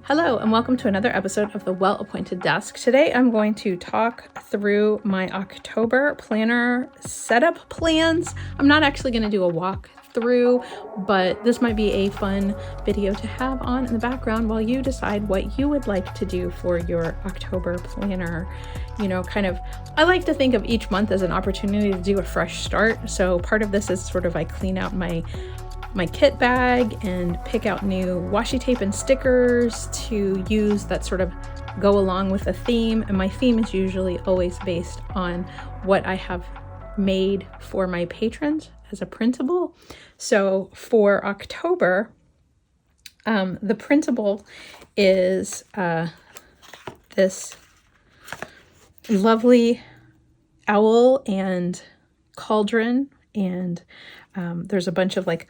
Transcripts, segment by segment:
Hello and welcome to another episode of the Well-Appointed Desk. Today I'm going to talk through my October planner setup plans. I'm not actually going to do a walk through, but this might be a fun video to have on in the background while you decide what you would like to do for your October planner. You know, I like to think of each month as an opportunity to do a fresh start. So part of this is sort of I clean out my kit bag and pick out new washi tape and stickers to use that sort of go along with a theme. And my theme is usually always based on what I have made for my patrons as a printable. So for October, the printable is this lovely owl and cauldron, and there's a bunch of like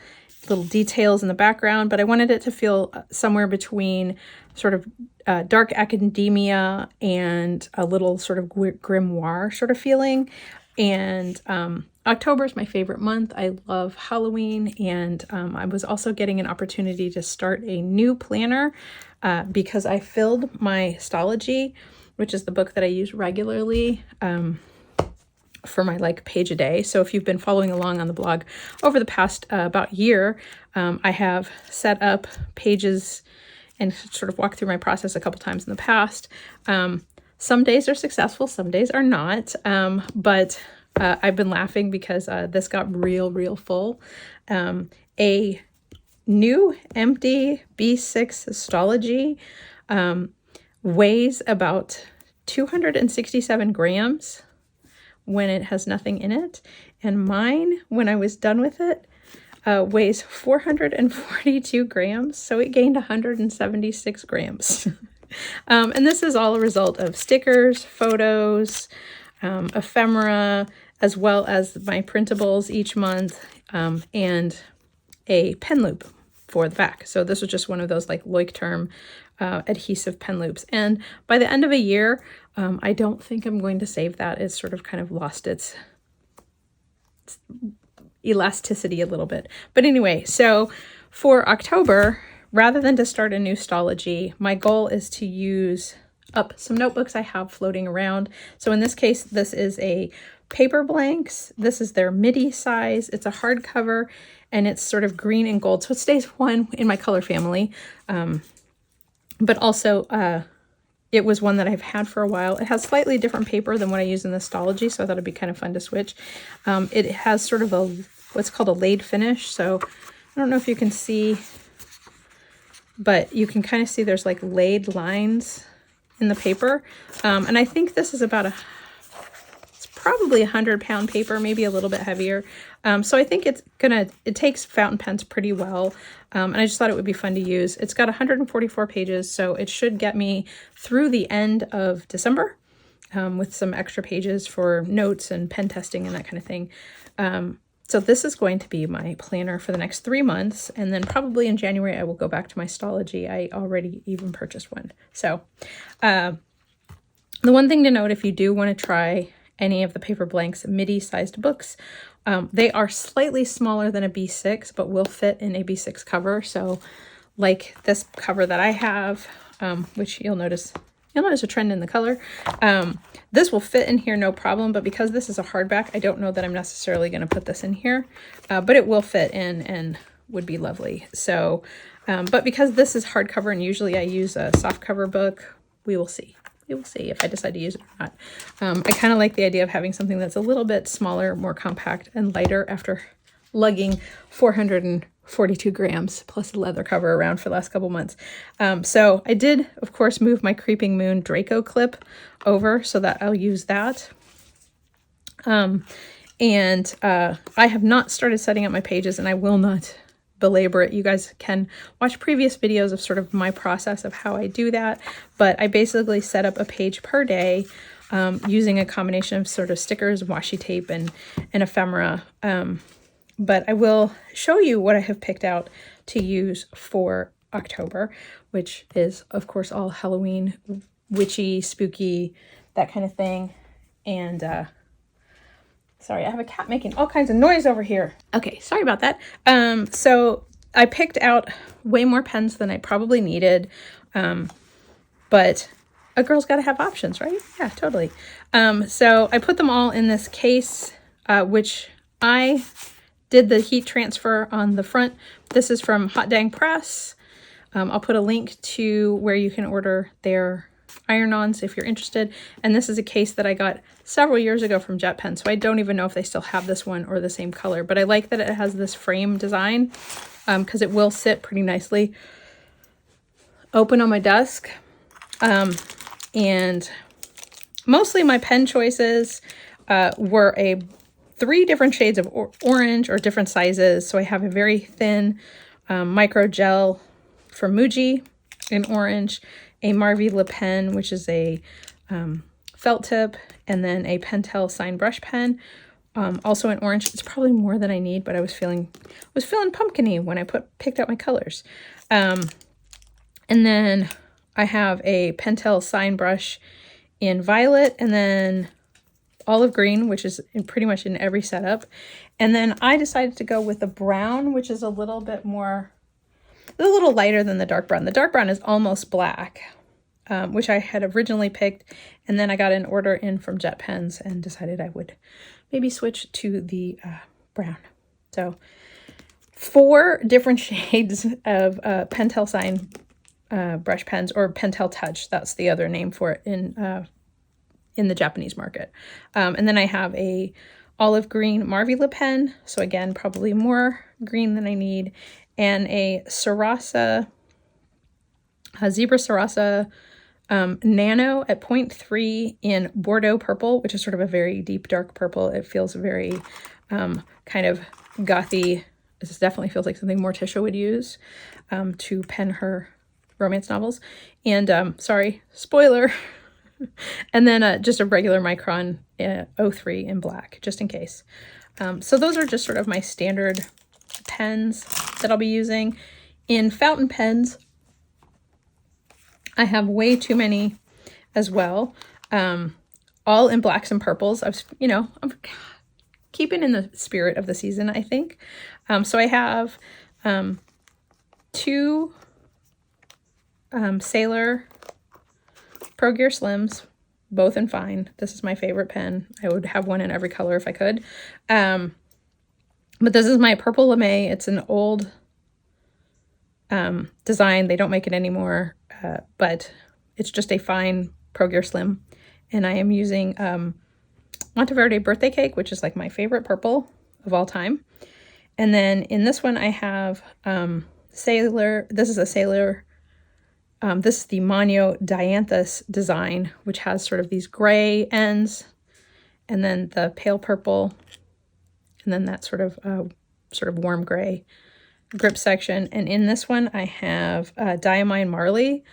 little details in the background, but I wanted it to feel somewhere between sort of dark academia and a little sort of grimoire sort of feeling. And October is my favorite month. I love Halloween, and I was also getting an opportunity to start a new planner because I filled my Stology, which is the book that I use regularly, for my page a day. So if you've been following along on the blog over the past about year, I have set up pages and sort of walked through my process a couple times in the past. Some days are successful, some days are not, but I've been laughing because this got real full. A new empty B6 Stology weighs about 267 grams when it has nothing in it, and mine, when I was done with it, weighs 442 grams, so it gained 176 grams. And this is all a result of stickers, photos, ephemera, as well as my printables each month, and a pen loop for the back. So this was just one of those Leuchtturm adhesive pen loops. And by the end of a year, I don't think I'm going to save that. It's sort of lost its elasticity a little bit. But anyway, so for October, rather than to start a new Stology, my goal is to use up some notebooks I have floating around. So in this case, this is a paper blanks. This is their midi size. It's a hardcover, and it's sort of green and gold. So it stays one in my color family. But also, it was one that I've had for a while. It has slightly different paper than what I use in the Stology, so I thought it'd be kind of fun to switch. It has sort of what's called a laid finish. So I don't know if you can see, but you can kind of see there's laid lines in the paper. And I think this is about it's probably 100-pound paper, maybe a little bit heavier. So I think it takes fountain pens pretty well. And I just thought it would be fun to use. It's got 144 pages, so it should get me through the end of December, with some extra pages for notes and pen testing and that kind of thing. So this is going to be my planner for the next 3 months. And then probably in January, I will go back to my Stology. I already even purchased one. So the one thing to note, if you do want to try any of the Paper Blanks midi-sized books, they are slightly smaller than a B6, but will fit in a B6 cover. So like this cover that I have, which you'll notice a trend in the color. This will fit in here no problem, but because this is a hardback, I don't know that I'm necessarily going to put this in here, but it will fit in and would be lovely. So, but because this is hardcover and usually I use a softcover book, we will see. We will see if I decide to use it or not. I kind of like the idea of having something that's a little bit smaller, more compact, and lighter after lugging 442 grams plus a leather cover around for the last couple months. So I did, of course, move my Creeping Moon Draco clip over so that I'll use that. I have not started setting up my pages, and I will not belabor it. You guys can watch previous videos of sort of my process of how I do that, but I basically set up a page per day using a combination of sort of stickers, washi tape, and ephemera. But I will show you what I have picked out to use for October, which is, of course, all Halloween, witchy, spooky, that kind of thing. And sorry, I have a cat making all kinds of noise over here. Okay, sorry about that. So I picked out way more pens than I probably needed, but a girl's got to have options, right? Yeah, totally. So I put them all in this case, which I did the heat transfer on the front. This is from Hot Dang Press. I'll put a link to where you can order their iron-ons if you're interested. And this is a case that I got several years ago from Jet Pen, so I don't even know if they still have this one or the same color, but I like that it has this frame design because it will sit pretty nicely open on my desk. And mostly my pen choices were 3 different shades of orange or different sizes. So I have a very thin micro gel from Muji in orange, a Marvy Le Pen, which is a felt tip, and then a Pentel Sign Brush Pen, also in orange. It's probably more than I need, but I was feeling pumpkin-y when I picked out my colors. And then I have a Pentel Sign Brush in violet, and then olive green, which is pretty much in every setup. And then I decided to go with the brown, which is a little lighter than the dark brown. The dark brown is almost black, which I had originally picked, and then I got an order in from Jet Pens and decided I would maybe switch to the brown. So 4 different shades of Pentel Sign brush pens, or Pentel Touch. That's the other name for it in the Japanese market. And then I have a olive green Marvy Le Pen, so again, probably more green than I need, and a Zebra Sarasa Nano at 0.3 in Bordeaux purple, which is sort of a very deep, dark purple. It feels very kind of gothy. This definitely feels like something Morticia would use to pen her romance novels. And sorry, spoiler. And then just a regular Micron 03 in black, just in case. So those are just sort of my standard pens that I'll be using. In fountain pens, I have way too many as well, all in blacks and purples. I'm keeping in the spirit of the season, I think. So I have 2 Sailor Pro Gear Slims, both in fine. This is my favorite pen. I would have one in every color if I could. But this is my purple lame. It's an old design. They don't make it anymore, but it's just a fine Pro Gear Slim. And I am using Monteverde Birthday Cake, which is like my favorite purple of all time. And then in this one I have Sailor. This is a Sailor. This is the Manio Dianthus design, which has sort of these gray ends, and then the pale purple, and then that sort of warm gray grip section. And in this one, I have Diamine Marley,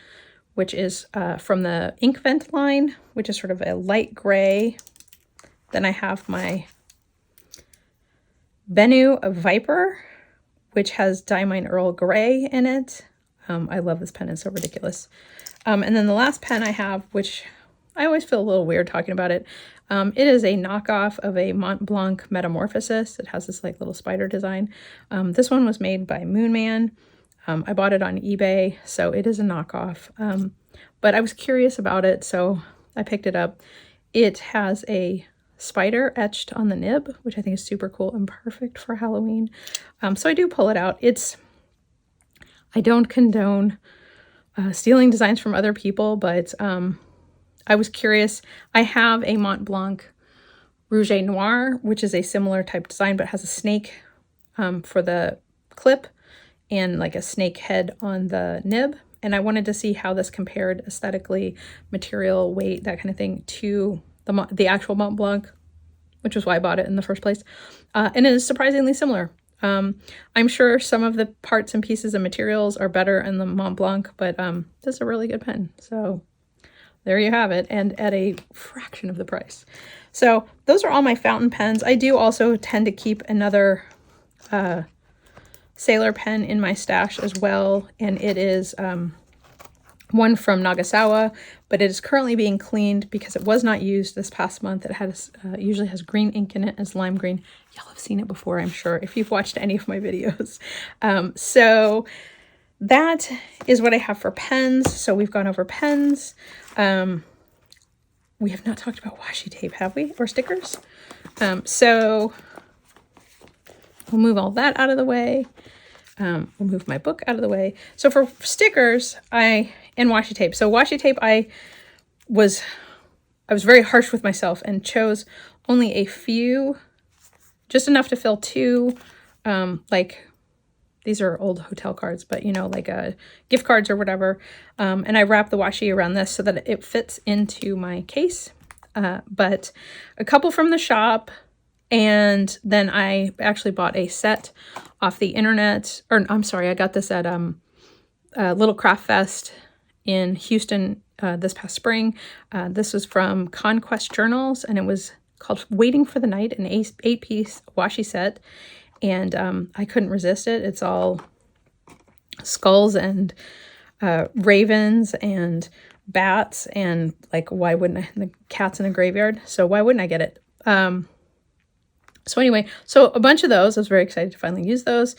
which is from the Ink Vent line, which is sort of a light gray. Then I have my Bennu Viper, which has Diamine Earl Grey in it. I love this pen. It's so ridiculous. And then the last pen I have, which I always feel a little weird talking about it. It is a knockoff of a Mont Blanc Metamorphosis. It has this like little spider design. This one was made by Moonman. I bought it on eBay, so it is a knockoff. But I was curious about it, so I picked it up. It has a spider etched on the nib, which I think is super cool and perfect for Halloween. So I do pull it out. I don't condone stealing designs from other people, but I was curious. I have a Mont Blanc Rouge Noir, which is a similar type design, but has a snake for the clip and like a snake head on the nib. And I wanted to see how this compared aesthetically, material, weight, that kind of thing, to the actual Mont Blanc, which is why I bought it in the first place. And it is surprisingly similar. I'm sure some of the parts and pieces and materials are better in the Mont Blanc, but this is a really good pen. So there you have it, and at a fraction of the price. So those are all my fountain pens. I do also tend to keep another Sailor pen in my stash as well, and it is one from Nagasawa, but it is currently being cleaned because it was not used this past month. It has usually has green ink in it as lime green. Y'all have seen it before, I'm sure, if you've watched any of my videos. So that is what I have for pens. So we've gone over pens. We have not talked about washi tape, have we? Or stickers? So we'll move all that out of the way. We'll move my book out of the way. So for stickers, and washi tape. So washi tape, I was very harsh with myself and chose only a few, just enough to fill two, like these are old hotel cards, but you know, like gift cards or whatever. And I wrap the washi around this so that it fits into my case. But a couple from the shop, and then I actually bought a set off the internet, or I'm sorry, I got this at Little Craft Fest in Houston this past spring. This was from Conquest Journals, and it was called Waiting for the Night, an 8-piece washi set. And I couldn't resist it. It's all skulls and ravens and bats, and like, why wouldn't I? The cats in a graveyard. So why wouldn't I get it? So anyway, so a bunch of those. I was very excited to finally use those.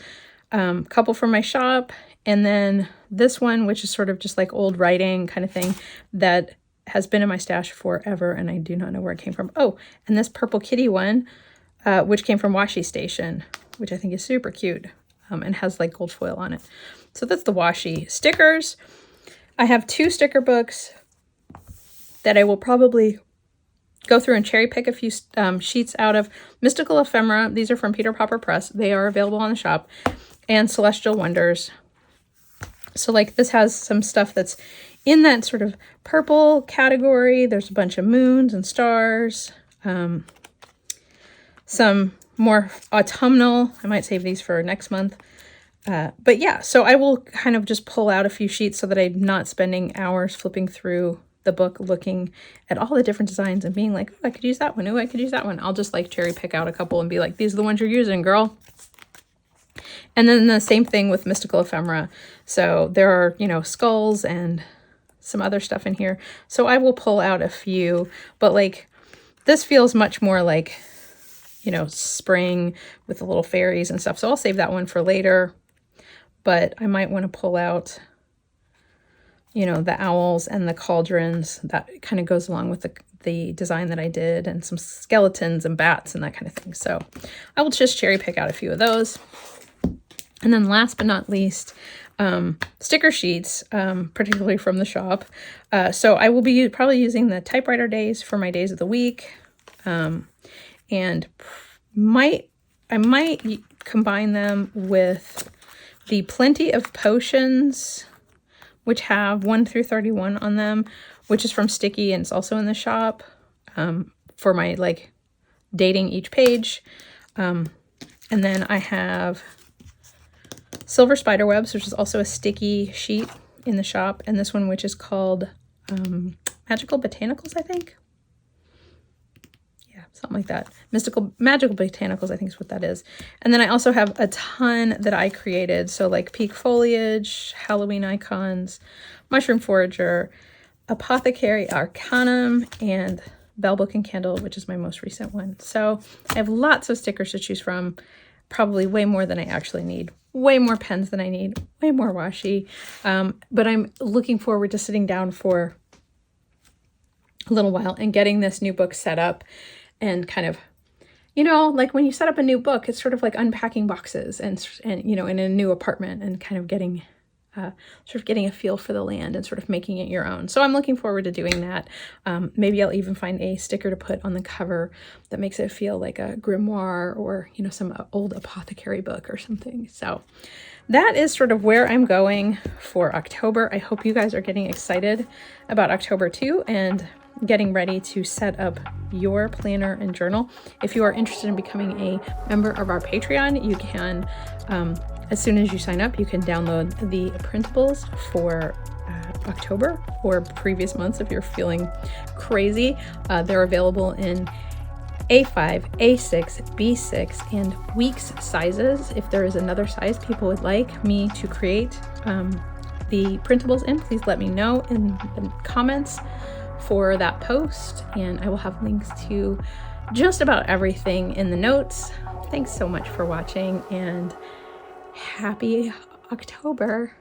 A couple from my shop, and then this one, which is sort of just like old writing kind of thing that has been in my stash forever, and I do not know where it came from. Oh, and this purple kitty one, which came from Washi Station, which I think is super cute, and has like gold foil on it. So that's the washi. Stickers. I have 2 sticker books that I will probably go through and cherry pick a few sheets out of. Mystical Ephemera. These are from Peter Popper Press. They are available on the shop. And Celestial Wonders. So like this has some stuff that's in that sort of purple category. There's a bunch of moons and stars. Some more autumnal. I might save these for next month. But yeah, so I will kind of just pull out a few sheets so that I'm not spending hours flipping through the book looking at all the different designs and being like, oh, I could use that one. Oh, I could use that one. I'll just like cherry pick out a couple and be like, these are the ones you're using, girl. And then the same thing with Mystical Ephemera. So there are, you know, skulls and some other stuff in here. So I will pull out a few, but like this feels much more like, you know, spring with the little fairies and stuff. So I'll save that one for later, but I might want to pull out, you know, the owls and the cauldrons. That kind of goes along with the design that I did, and some skeletons and bats and that kind of thing. So I will just cherry pick out a few of those. And then last but not least, sticker sheets, particularly from the shop. So I will be probably using the typewriter days for my days of the week. And I might combine them with the Plenty of Potions, which have 1 through 31 on them, which is from Sticky, and it's also in the shop, for my like dating each page. And then I have Silver Spiderwebs, which is also a sticky sheet in the shop, and this one, which is called Magical Botanicals, I think. Yeah, something like that. Magical Botanicals, I think is what that is. And then I also have a ton that I created. So like Peak Foliage, Halloween Icons, Mushroom Forager, Apothecary Arcanum, and Bell Book and Candle, which is my most recent one. So I have lots of stickers to choose from, probably way more than I actually need. Way more pens than I need, way more washi. But I'm looking forward to sitting down for a little while and getting this new book set up, and kind of, you know, like when you set up a new book, it's sort of like unpacking boxes and you know, in a new apartment, and kind of getting a feel for the land and sort of making it your own. So I'm looking forward to doing that. Maybe I'll even find a sticker to put on the cover that makes it feel like a grimoire, or, you know, some old apothecary book or something. So that is sort of where I'm going for October. I hope you guys are getting excited about October too, and getting ready to set up your planner and journal. If you are interested in becoming a member of our Patreon, you can, as soon as you sign up, you can download the printables for October or previous months if you're feeling crazy. They're available in A5, A6, B6, and weeks sizes. If there is another size people would like me to create, the printables in, please let me know in the comments for that post, and I will have links to just about everything in the notes. Thanks so much for watching, and happy October.